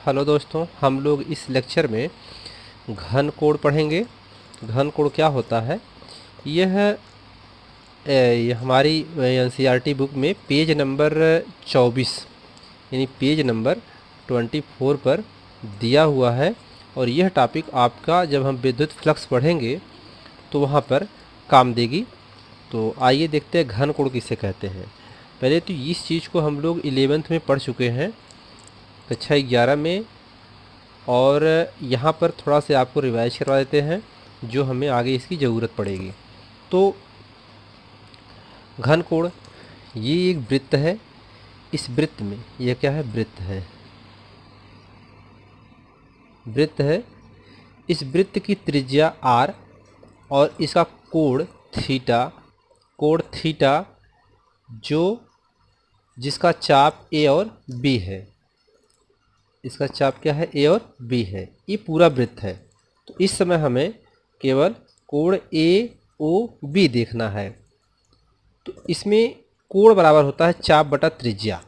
Hello दोस्तों, हम लोग इस लेक्चर में घन कोण पढ़ेंगे। घन कोण क्या होता है? यह ये हमारी एनसीईआरटी बुक में पेज नंबर 24 यानी पेज नंबर 24 पर दिया हुआ है। और यह टॉपिक आपका जब हम विद्युत फ्लक्स पढ़ेंगे तो वहाँ पर काम देगी। तो आइए देखते हैं घन कोण किसे कहते हैं। पहले तो इस चीज़ को हम लोग 11th में पढ़ चुके हैं, कक्षा 11 में। और यहाँ पर थोड़ा से आपको रिवाइज करवा देते हैं जो हमें आगे इसकी ज़रूरत पड़ेगी। तो घन कोण ये एक वृत्त है। इस वृत्त में यह क्या है? वृत्त है। इस वृत्त की त्रिज्या r और इसका कोण थीटा जो जिसका चाप a और b है। इसका चाप क्या है? a और b है। ये पूरा वृत्त है। तो इस समय हमें केवल कोण AOB देखना है। तो इसमें कोण बराबर होता है चाप बटा त्रिज्या।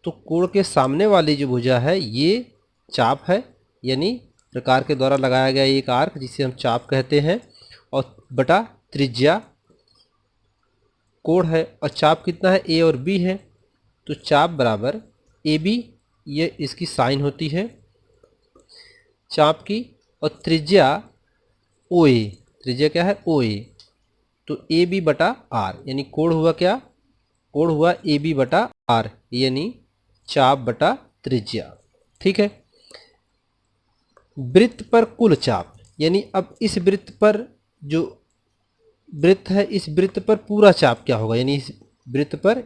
तो कोण के सामने वाली जो भुजा है ये चाप है, यानी प्रकार के द्वारा लगाया गया एक आर्क जिसे हम चाप कहते हैं, और बटा त्रिज्या कोण है। और चाप कितना है? A और B है। तो चाप बराबर AB, ये इसकी साइन होती है चाप की, और त्रिज्या OA। त्रिज्या क्या है? OA। तो AB बटा R, यानी कोण हुआ क्या? कोण हुआ AB बटा R, यानी चाप बटा त्रिज्या। ठीक है। वृत्त पर कुल चाप, यानी अब इस वृत्त पर जो वृत्त है, इस वृत्त पर पूरा चाप क्या होगा? यानी इस वृत्त पर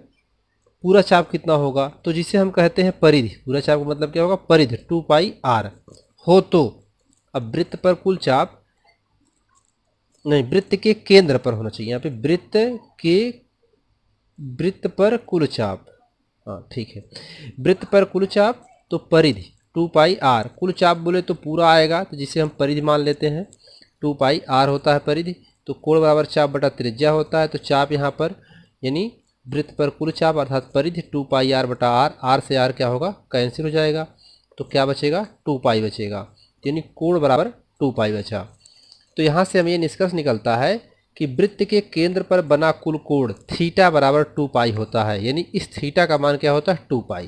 पूरा चाप कितना होगा? तो जिसे हम कहते हैं परिधि। पूरा चाप का मतलब क्या होगा? परिधि 2πr हो। तो अब वृत्त पर कुल चाप नहीं, वृत्त के केंद्र पर होना चाहिए यहाँ पे। वृत्त पर कुल चाप, हाँ ठीक है। वृत्त पर कुल चाप तो परिधि 2πr। कुल चाप बोले तो पूरा आएगा, तो जिसे हम परिधि मान लेते हैं। 2πr होता है परिधि। तो कोण बराबर चाप बटा त्रिज्या होता है। तो चाप यहाँ पर यानी वृत्त पर कुल चाप अर्थात परिधि 2πr बटा r। r से r क्या होगा? कैंसिल हो जाएगा। तो क्या बचेगा? 2π बचेगा, यानी कोण बराबर 2π बचा। तो यहाँ से हमें ये निष्कर्ष निकलता है कि वृत्त के केंद्र पर बना कुल कोण थीटा बराबर 2π होता है। यानी इस थीटा का मान क्या होता है? 2π।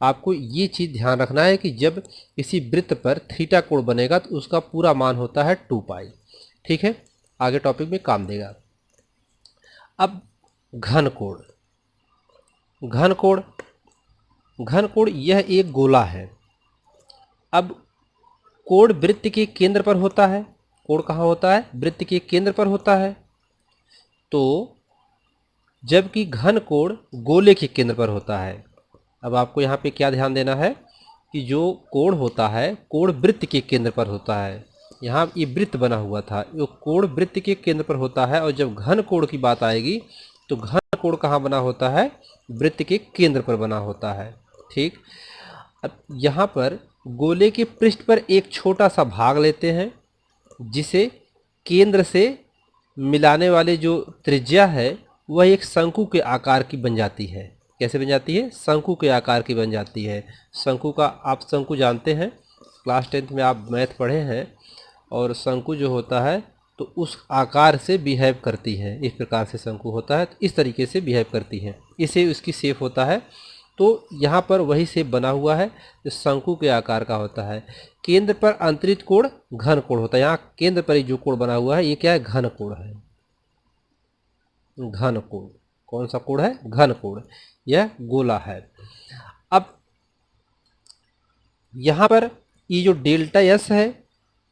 आपको ये चीज़ ध्यान रखना है कि जब किसी वृत्त पर थीटा कोण बनेगा तो उसका पूरा मान होता है 2π। ठीक है, आगे टॉपिक में काम देगा। अब घन कोण। घन कोण यह एक गोला है। अब कोण वृत्त के केंद्र पर होता है। कोण कहाँ होता है? वृत्त के केंद्र पर होता है। तो जबकि घन कोण गोले के केंद्र पर होता है। अब आपको यहाँ पे क्या ध्यान देना है कि जो कोण होता है, कोण वृत्त के केंद्र पर होता है। यहाँ ये वृत्त बना हुआ था, ये कोण वृत्त के केंद्र पर होता है। और जब घन कोण की बात आएगी तो घन कोण कहाँ बना होता है? वृत्त के केंद्र पर बना होता है। ठीक। अब यहाँ पर गोले के पृष्ठ पर एक छोटा सा भाग लेते हैं, जिसे केंद्र से मिलाने वाले जो त्रिज्या है वह एक शंकु के आकार की बन जाती है। कैसे बन जाती है? शंकु के आकार की बन जाती है। शंकु का आप शंकु जानते हैं, क्लास 10th में आप मैथ पढ़े हैं। और शंकु जो होता है तो उस आकार से बिहेव करती है। इस प्रकार से शंकु होता है, तो इस तरीके से बिहेव करती है, इसे उसकी शेप होता है। तो यहाँ पर वही शेप बना हुआ है जो शंकु के आकार का होता है। केंद्र पर अंतरित कोण घन कोण होता है। यहाँ केंद्र पर जो कोण बना हुआ है ये क्या है? घन कोण है। घन कोण कौन सा कोण है? घन कोण। यह गोला है। अब यहाँ पर ये जो डेल्टा एस है,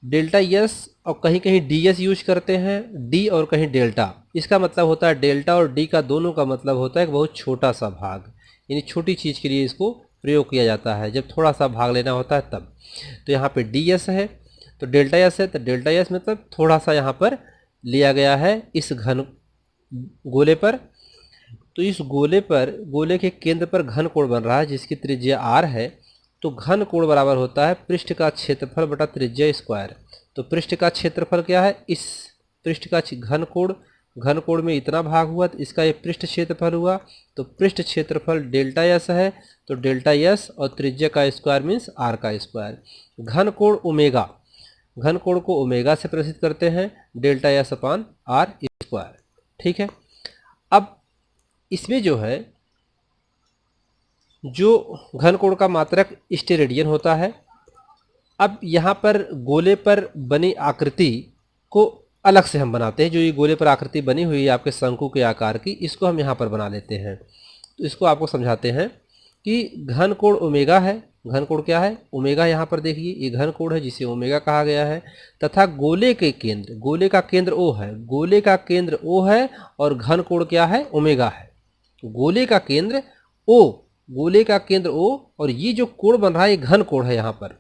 डेल्टा एस और कहीं कहीं डी एस यूज करते हैं, डी और कहीं डेल्टा। इसका मतलब होता है डेल्टा और डी का दोनों का मतलब होता है एक बहुत छोटा सा भाग, यानी छोटी चीज़ के लिए इसको प्रयोग किया जाता है जब थोड़ा सा भाग लेना होता है तब। तो यहाँ पे डी एस है तो डेल्टा एस है, तो डेल्टा एस मतलब थोड़ा सा यहाँ पर लिया गया है इस घन गोले पर। तो इस गोले पर, गोले के केंद्र पर घन कोण बन रहा है जिसकी त्रिज्या r है। तो घन कोण बराबर होता है पृष्ठ का क्षेत्रफल बटा त्रिज्या स्क्वायर। तो पृष्ठ का क्षेत्रफल क्या है? इस पृष्ठ का घन कोण में इतना भाग हुआ तो इसका ये पृष्ठ क्षेत्रफल हुआ। तो पृष्ठ क्षेत्रफल डेल्टा एस है। तो तो डेल्टा एस और त्रिज्या का स्क्वायर मीन्स आर का स्क्वायर। घन कोण ओमेगा, घन कोण को ओमेगा से प्रदर्शित करते हैं, delta S upon R square. ठीक है, अब इसमें जो है जो घन कोण का मात्रक स्टेरेडियन होता है। अब यहाँ पर गोले पर बनी आकृति को अलग से हम बनाते हैं। जो ये गोले पर आकृति बनी हुई है आपके शंकु के आकार की, इसको हम यहाँ पर बना लेते हैं। तो इसको आपको समझाते हैं कि घन कोण ओमेगा है। घन कोण क्या है? ओमेगा। यहाँ पर देखिए ये घन कोण है जिसे ओमेगा कहा गया है, तथा गोले के केंद्र, गोले का केंद्र O है, गोले का केंद्र O है और घन कोण क्या है? ओमेगा है। गोले का केंद्र O, गोले का केंद्र O, और ये जो कोण बन रहा है ये घन कोण है यहाँ पर।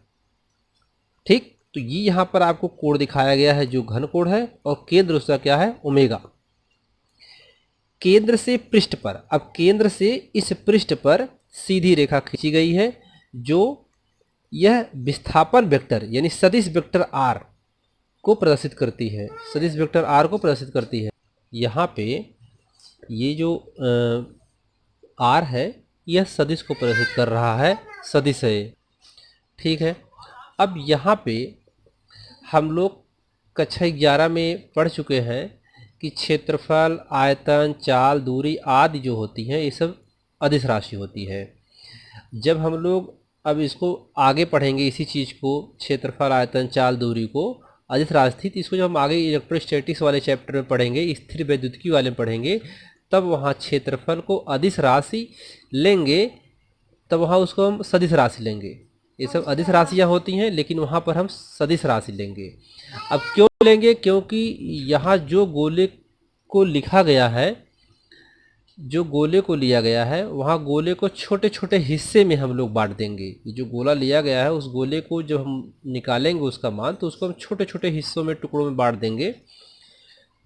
ठीक, तो ये यहाँ पर आपको कोण दिखाया गया है जो घन कोण है, और केंद्र उसका क्या है? ओमेगा। केंद्र से पृष्ठ पर, अब केंद्र से इस पृष्ठ पर सीधी रेखा खींची गई है जो यह विस्थापन वेक्टर यानी सदिश वेक्टर r को प्रदर्शित करती है, सदिश वेक्टर r को प्रदर्शित करती है। यहाँ पे ये जो r है यह सदिश को प्रदर्शित कर रहा है, सदिश है। ठीक है, अब यहाँ पे हम लोग कक्षा 11 में पढ़ चुके हैं कि क्षेत्रफल, आयतन, चाल, दूरी आदि जो होती हैं ये सब अदिश राशि होती है। जब हम लोग अब इसको आगे पढ़ेंगे, इसी चीज़ को, क्षेत्रफल, आयतन, चाल, दूरी को अदिश राशि थी, तो इसको जब हम आगे इलेक्ट्रोस्टैटिक्स वाले चैप्टर में पढ़ेंगे, स्थिर वैद्युतिकी वाले में पढ़ेंगे, तब वहाँ क्षेत्रफल को अदिश राशि लेंगे, तब वहाँ उसको हम सदिश राशि लेंगे। ये सब अदिश राशियाँ होती हैं, लेकिन वहाँ पर हम सदिश राशि लेंगे। अब क्यों लेंगे? क्योंकि यहाँ जो गोले को लिखा गया है, जो गोले को लिया गया है, वहाँ गोले को छोटे छोटे हिस्से में हम लोग बांट देंगे। ये जो गोला लिया गया है उस गोले को जब हम निकालेंगे उसका मान, तो उसको हम छोटे छोटे हिस्सों में, टुकड़ों में बांट देंगे,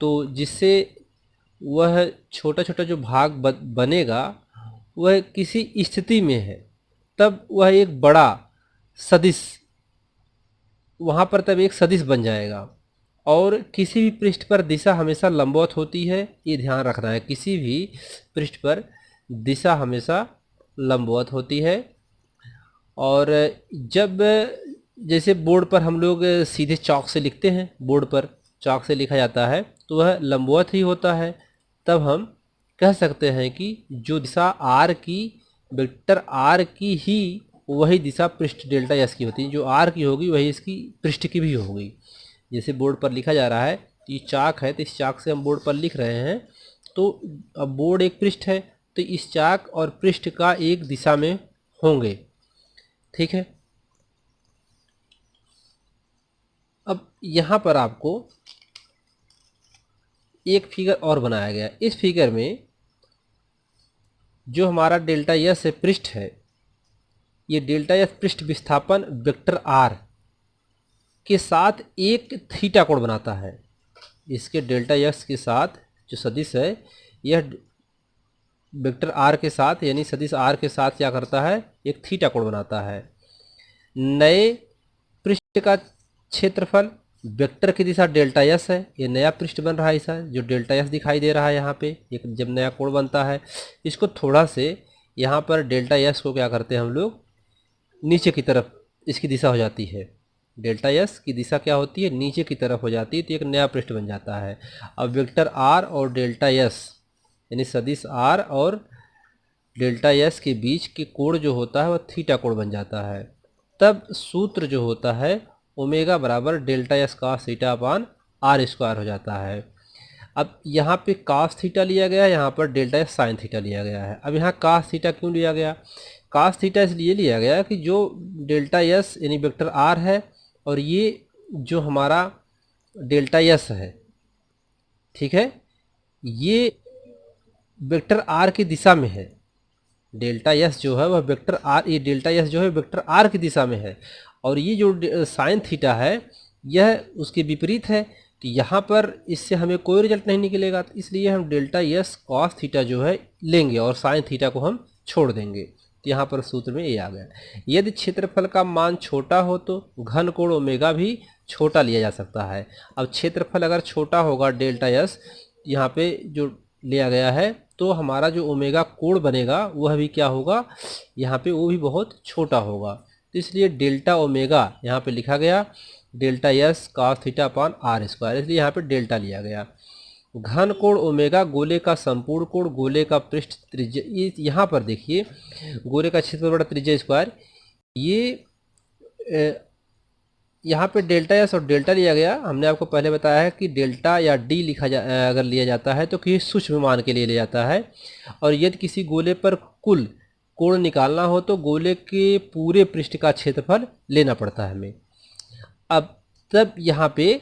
तो जिससे वह छोटा छोटा जो भाग बनेगा वह किसी स्थिति में है तब वह एक बड़ा सदिश, वहाँ पर तब एक सदिश बन जाएगा। और किसी भी पृष्ठ पर दिशा हमेशा लंबवत होती है, ये ध्यान रखना है। किसी भी पृष्ठ पर दिशा हमेशा लंबवत होती है। और जब जैसे बोर्ड पर हम लोग सीधे चॉक से लिखते हैं, बोर्ड पर चॉक से लिखा जाता है, तो वह लंबवत ही होता है। तब हम कह सकते हैं कि जो दिशा r की, वेक्टर r की ही वही दिशा पृष्ठ डेल्टा एस की होती है। जो r की होगी वही इसकी पृष्ठ की भी होगी। जैसे बोर्ड पर लिखा जा रहा है, ये चाक है, तो इस चाक से हम बोर्ड पर लिख रहे हैं, तो अब बोर्ड एक पृष्ठ है, तो इस चाक और पृष्ठ का एक दिशा में होंगे। ठीक है, अब यहाँ पर आपको एक फिगर और बनाया गया। इस फिगर में जो हमारा डेल्टा एस है, पृष्ठ है, ये डेल्टा एस पृष्ठ विस्थापन वेक्टर r के साथ एक थीटा कोण बनाता है। इसके डेल्टा एस के साथ जो सदिश है, यह वेक्टर r के साथ यानी सदिश r के साथ क्या करता है? एक थीटा कोण बनाता है। नए पृष्ठ का क्षेत्रफल, वेक्टर की दिशा डेल्टा एस है, ये नया पृष्ठ बन रहा है ऐसा, जो डेल्टा एस दिखाई दे रहा है यहाँ पे, एक जब नया कोण बनता है, इसको थोड़ा से यहाँ पर डेल्टा एस को क्या करते हैं हम लोग, नीचे की तरफ इसकी दिशा हो जाती है। डेल्टा एस की दिशा क्या होती है? नीचे की तरफ हो जाती है, तो एक नया पृष्ठ बन जाता है। अब वेक्टर r और डेल्टा एस यानी सदिश r और डेल्टा एस के बीच के कोण जो होता है वह थीटा कोण बन जाता है। तब सूत्र जो होता है ओमेगा बराबर डेल्टा एस cos थीटा अपान r स्क्वायर हो जाता है। अब यहाँ पे cos थीटा लिया गया है, यहाँ पर डेल्टा एस साइन थीटा लिया गया है। अब यहाँ cos थीटा क्यों लिया गया? cos थीटा इसलिए लिया गया कि जो डेल्टा एस यानी वेक्टर r है और ये जो हमारा डेल्टा एस है, ठीक है, ये वेक्टर r की दिशा में है। डेल्टा एस जो है वह वेक्टर r, ये डेल्टा एस जो है वेक्टर r की दिशा में है, और ये जो साइन थीटा है यह उसके विपरीत है। तो यहाँ पर इससे हमें कोई रिजल्ट नहीं निकलेगा, तो इसलिए हम डेल्टा एस कॉस थीटा जो है लेंगे और साइन थीटा को हम छोड़ देंगे। तो यहाँ पर सूत्र में ये आ गया। यदि क्षेत्रफल का मान छोटा हो तो घन कोण ओमेगा भी छोटा लिया जा सकता है। अब क्षेत्रफल अगर छोटा होगा डेल्टा एस, यहाँ पे जो लिया गया है तो हमारा जो ओमेगा कोण बनेगा वह भी क्या होगा, यहाँ पे वो भी बहुत छोटा होगा। तो इसलिए डेल्टा ओमेगा यहाँ पे लिखा गया delta S cos theta upon R square, इसलिए यहाँ पे डेल्टा लिया गया। घन कोण ओमेगा गोले का संपूर्ण कोण, गोले का पृष्ठ त्रिज्या, यहाँ पर देखिए गोले का क्षेत्रफल बटा त्रिज्या स्क्वायर, ये यहाँ पे डेल्टा एस और डेल्टा लिया गया। हमने आपको पहले बताया है कि डेल्टा या डी अगर लिया जाता है तो किसी सूक्ष्म मान के लिए लिया जाता है, और यदि किसी गोले पर कुल कोण निकालना हो तो गोले के पूरे पृष्ठ का क्षेत्रफल लेना पड़ता है हमें। अब तब यहाँ पे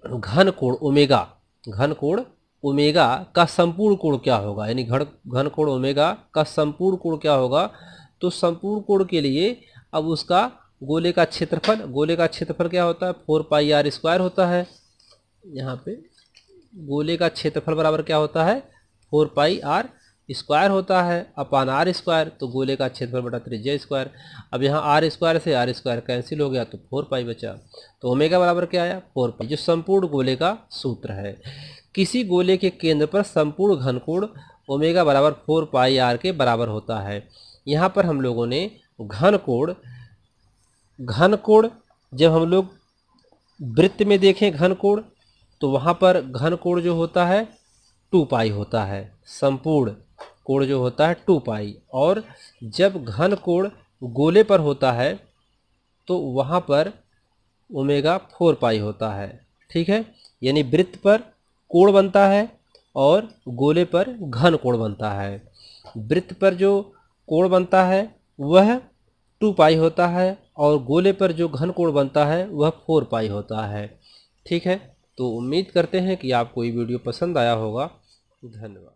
घन कोण ओमेगा का संपूर्ण कोण क्या होगा, यानी घन कोण ओमेगा का संपूर्ण कोण क्या होगा, तो संपूर्ण कोण के लिए अब उसका गोले का क्षेत्रफल क्या होता है, 4 पाई आर स्क्वायर होता है। यहाँ पे गोले का क्षेत्रफल बराबर क्या होता है, 4 पाई आर स्क्वायर होता है अपान आर स्क्वायर, तो गोले का क्षेत्रफल बटा त्रिज्या स्क्वायर। अब यहाँ आर स्क्वायर से आर स्क्वायर कैंसिल हो गया तो 4 पाई बचा, तो ओमेगा बराबर क्या आया, 4 पाई, जो संपूर्ण गोले का सूत्र है। किसी गोले के केंद्र पर संपूर्ण घनकोण ओमेगा बराबर 4 पाई आर के बराबर होता है। यहाँ पर हम लोगों ने घन कोण जब हम लोग वृत्त में देखें घन कोण, तो वहाँ पर घन कोण जो होता है 2 पाई होता है, संपूर्ण कोण जो होता है 2 पाई, और जब घन कोण गोले पर होता है तो वहाँ पर ओमेगा 4 पाई होता है। ठीक है, यानी वृत्त पर कोण बनता है और गोले पर घन कोण बनता है। वृत्त पर जो कोण बनता है वह 2 पाई होता है और गोले पर जो घन कोण बनता है वह 4 पाई होता है। ठीक है, तो उम्मीद करते हैं कि आपको ये वीडियो पसंद आया होगा। धन्यवाद।